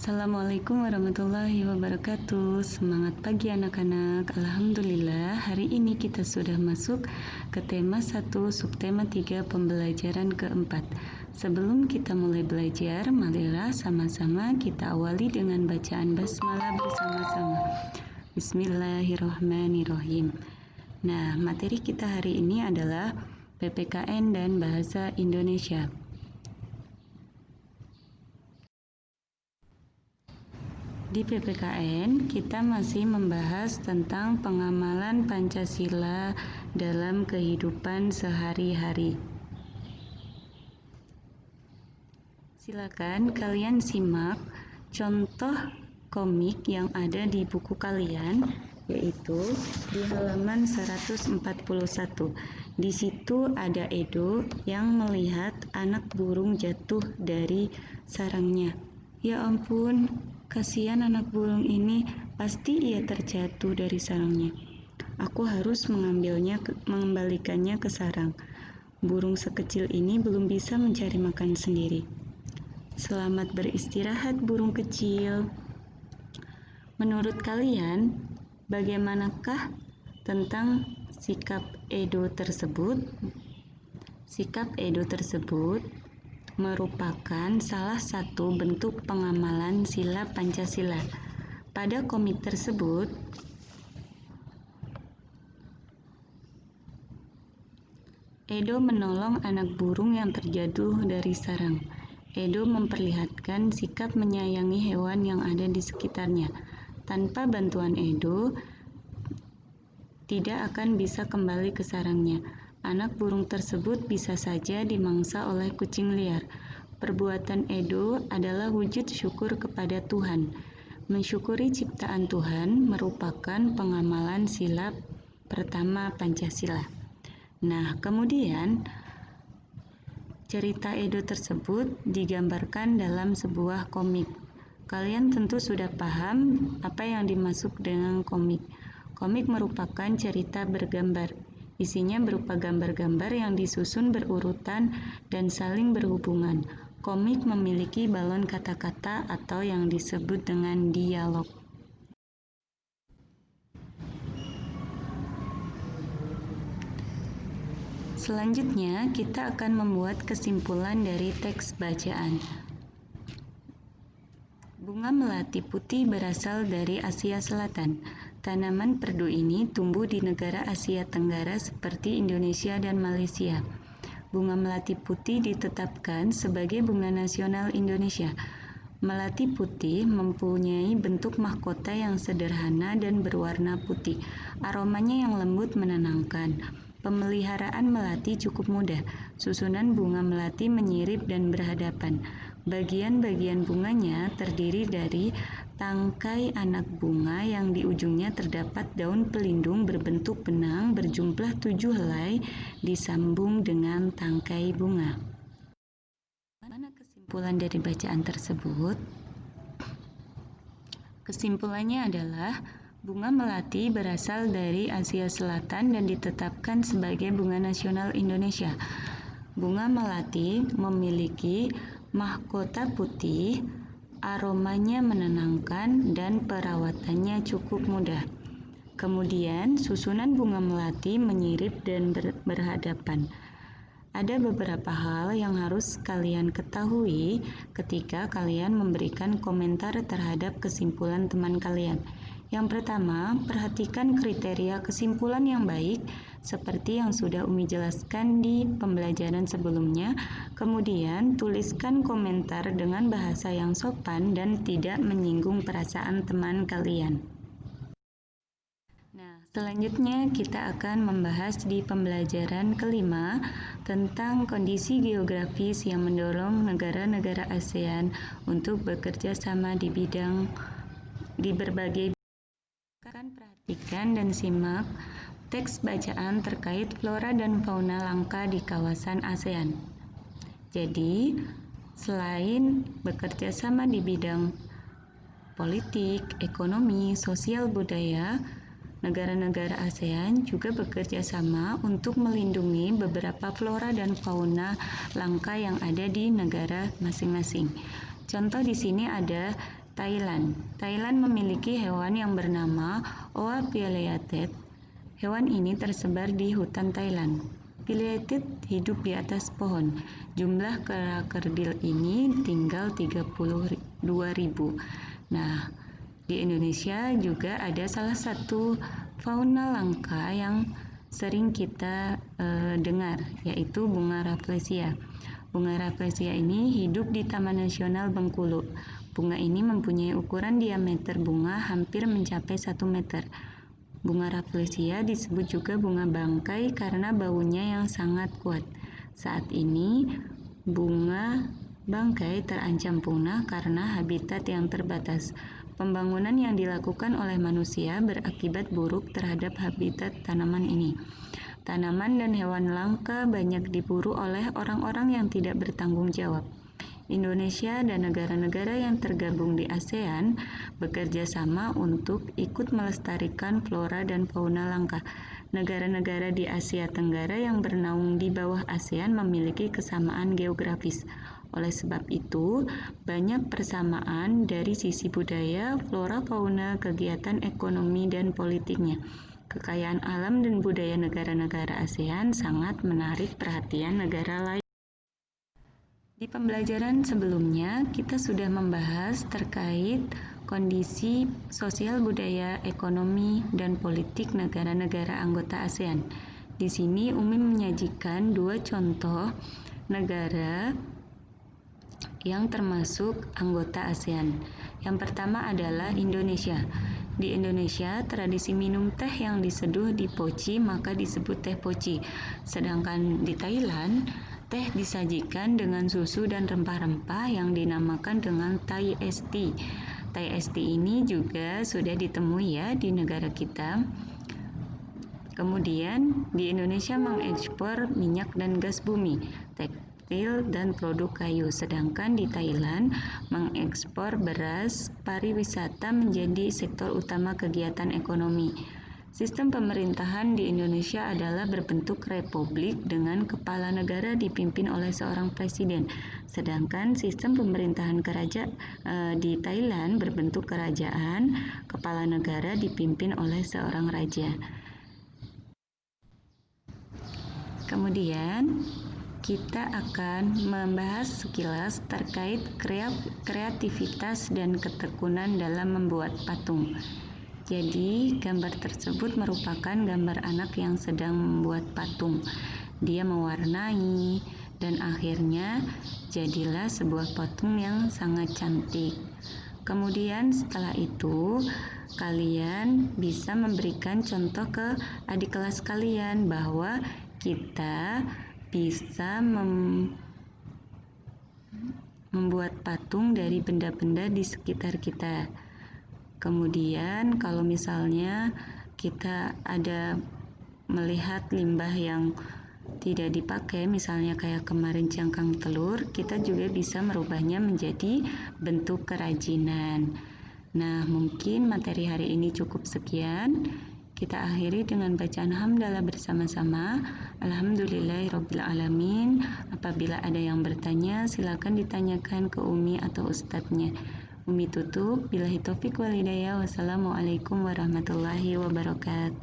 Assalamualaikum warahmatullahi wabarakatuh. Semangat pagi anak-anak. Alhamdulillah, hari ini kita sudah masuk ke tema 1, subtema 3, pembelajaran keempat. Sebelum kita mulai belajar, marilah sama-sama kita awali dengan bacaan basmalah bersama-sama. Bismillahirrahmanirrahim. Nah, materi kita hari ini adalah PPKN dan Bahasa Indonesia. Di PPKN, kita masih membahas tentang pengamalan Pancasila dalam kehidupan sehari-hari. Silakan kalian simak contoh komik yang ada di buku kalian, yaitu di halaman 141. Di situ ada Edo yang melihat anak burung jatuh dari sarangnya. Ya ampun, kasihan anak burung ini, pasti ia terjatuh dari sarangnya. Aku harus mengembalikannya ke sarang. Burung sekecil ini belum bisa mencari makan sendiri. Selamat beristirahat, burung kecil. Menurut kalian, bagaimanakah tentang sikap Edo tersebut? Sikap Edo tersebut merupakan salah satu bentuk pengamalan sila Pancasila. Pada komik tersebut, Edo menolong anak burung yang terjatuh dari sarang. Edo memperlihatkan sikap menyayangi hewan yang ada di sekitarnya. Tanpa bantuan Edo, tidak akan bisa kembali ke sarangnya. Anak burung tersebut bisa saja dimangsa oleh kucing liar. Perbuatan Edo adalah wujud syukur kepada Tuhan. Mensyukuri ciptaan Tuhan merupakan pengamalan sila pertama Pancasila. Nah, kemudian cerita Edo tersebut digambarkan dalam sebuah komik. Kalian tentu sudah paham apa yang dimaksud dengan komik. Komik merupakan cerita bergambar. Isinya berupa gambar-gambar yang disusun berurutan dan saling berhubungan. Komik memiliki balon kata-kata atau yang disebut dengan dialog. Selanjutnya, kita akan membuat kesimpulan dari teks bacaan. Bunga melati putih berasal dari Asia Selatan. Tanaman perdu ini tumbuh di negara Asia Tenggara seperti Indonesia dan Malaysia. Bunga melati putih ditetapkan sebagai bunga nasional Indonesia. Melati putih mempunyai bentuk mahkota yang sederhana dan berwarna putih. Aromanya yang lembut menenangkan. Pemeliharaan melati cukup mudah. Susunan bunga melati menyirip dan berhadapan. Bagian-bagian bunganya terdiri dari tangkai anak bunga yang di ujungnya terdapat daun pelindung berbentuk benang berjumlah 7 helai disambung dengan tangkai bunga. Mana kesimpulan dari bacaan tersebut? Kesimpulannya adalah bunga melati berasal dari Asia Selatan dan ditetapkan sebagai bunga nasional Indonesia. Bunga melati memiliki mahkota putih, aromanya menenangkan, dan perawatannya cukup mudah. Kemudian, susunan bunga melati menyirip dan berhadapan. Ada beberapa hal yang harus kalian ketahui ketika kalian memberikan komentar terhadap kesimpulan teman kalian. Yang pertama, perhatikan kriteria kesimpulan yang baik seperti yang sudah Umi jelaskan di pembelajaran sebelumnya. Kemudian, tuliskan komentar dengan bahasa yang sopan dan tidak menyinggung perasaan teman kalian. Nah, selanjutnya kita akan membahas di pembelajaran kelima tentang kondisi geografis yang mendorong negara-negara ASEAN untuk bekerja sama di berbagai. Perhatikan dan simak teks bacaan terkait flora dan fauna langka di kawasan ASEAN. Jadi, selain bekerja sama di bidang politik, ekonomi, sosial budaya, negara-negara ASEAN juga bekerja sama untuk melindungi beberapa flora dan fauna langka yang ada di negara masing-masing. Contoh di sini ada Thailand. Thailand memiliki hewan yang bernama Oa pileated. Hewan ini tersebar di hutan Thailand. Pileated hidup di atas pohon. Jumlah kera-kerdil ini tinggal 32.000. Nah, di Indonesia juga ada salah satu fauna langka yang sering kita dengar, yaitu bunga rafflesia. Bunga rafflesia ini hidup di Taman Nasional Bengkulu. Bunga ini mempunyai ukuran diameter bunga hampir mencapai 1 meter. Bunga rafflesia disebut juga bunga bangkai karena baunya yang sangat kuat. Saat ini, bunga bangkai terancam punah karena habitat yang terbatas. Pembangunan yang dilakukan oleh manusia berakibat buruk terhadap habitat tanaman ini. Tanaman dan hewan langka banyak diburu oleh orang-orang yang tidak bertanggung jawab. Indonesia dan negara-negara yang tergabung di ASEAN bekerja sama untuk ikut melestarikan flora dan fauna langka. Negara-negara di Asia Tenggara yang bernaung di bawah ASEAN memiliki kesamaan geografis. Oleh sebab itu, banyak persamaan dari sisi budaya, flora, fauna, kegiatan ekonomi, dan politiknya. Kekayaan alam dan budaya negara-negara ASEAN sangat menarik perhatian negara lain. Di pembelajaran sebelumnya, kita sudah membahas terkait kondisi sosial, budaya, ekonomi, dan politik negara-negara anggota ASEAN. Di sini Umi menyajikan 2 contoh negara yang termasuk anggota ASEAN. Yang pertama adalah Indonesia. Di Indonesia, tradisi minum teh yang diseduh di poci maka disebut teh poci. Sedangkan di Thailand, teh disajikan dengan susu dan rempah-rempah yang dinamakan dengan Thai iced tea. Thai iced tea ini juga sudah ditemui ya di negara kita. Kemudian di Indonesia mengekspor minyak dan gas bumi, tekstil dan produk kayu. Sedangkan di Thailand mengekspor beras, pariwisata menjadi sektor utama kegiatan ekonomi. Sistem pemerintahan di Indonesia adalah berbentuk republik dengan kepala negara dipimpin oleh seorang presiden. Sedangkan sistem pemerintahan di Thailand berbentuk kerajaan, kepala negara dipimpin oleh seorang raja. Kemudian kita akan membahas sekilas terkait kreativitas dan ketekunan dalam membuat patung. Jadi, gambar tersebut merupakan gambar anak yang sedang membuat patung. Dia mewarnai dan akhirnya jadilah sebuah patung yang sangat cantik. Kemudian setelah itu, kalian bisa memberikan contoh ke adik kelas kalian bahwa kita bisa membuat patung dari benda-benda di sekitar kita. Kemudian kalau misalnya kita ada melihat limbah yang tidak dipakai, misalnya kayak kemarin cangkang telur, kita juga bisa merubahnya menjadi bentuk kerajinan. Nah, mungkin materi hari ini cukup sekian. Kita akhiri dengan bacaan hamdalah bersama-sama. Alhamdulillahirrabbilalamin. Apabila ada yang bertanya, silakan ditanyakan ke Umi atau ustadznya. Umi tutup. Billahi taufiq wal hidayah. Wassalamualaikum warahmatullahi wabarakatuh.